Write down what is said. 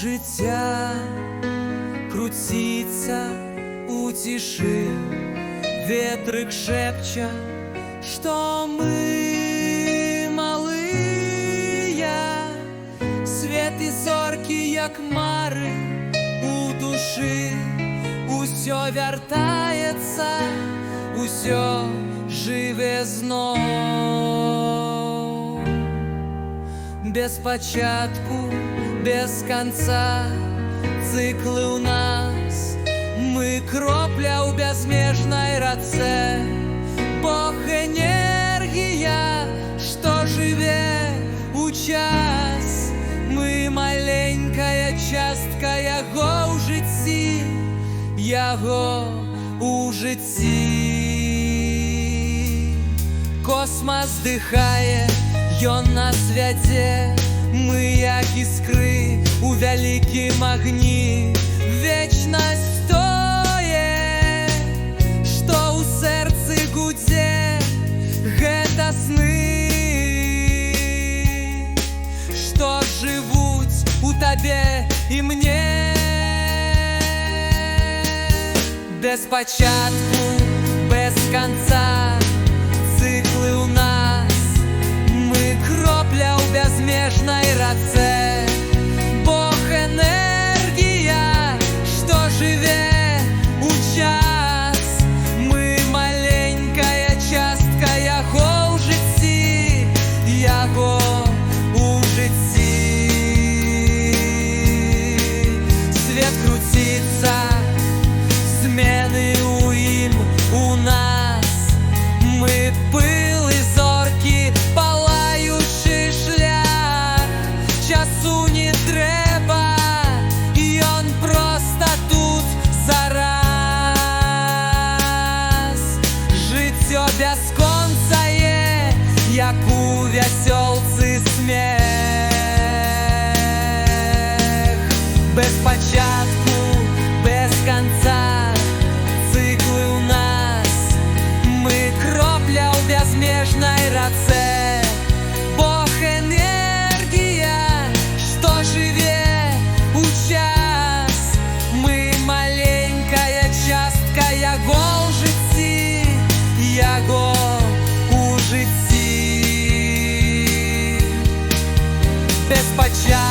життя крутится у тиши, ветрик шепча, что мы малые, свет і зорки, як мари у душі, усьо вертається, усьо живе знов. Без початку, без конца цикли у нас, ми кропля у безмежной роце. Бог енергія, що живе у час, ми маленькая частка Його у житті, Його у житті. Космос дихає, Ён нас вядзе, мы як іскри у вялікім агні. Вечнасць тое, што у сэрцы гудзе, гэта сны, што жывуць у табе і мне. Без пачатку, без канца циклы у нас, мы кропля у безмежной роце. Бог энергия, что живе у час, мы маленькая частка Його у житті, Його у житті. Свет крутится, змены у ім у нас, мы пыл і зорки, палаючий шлях. Часу не треба, Ён просто тут зараз. Життя бесконца є, як у весёлцы смех. Без початку, без конца циклы у нас, мы кропля у безмежной роце. Бог энергия, что живе у час, мы маленькая частка Його у житті, Його у житті. Без початку,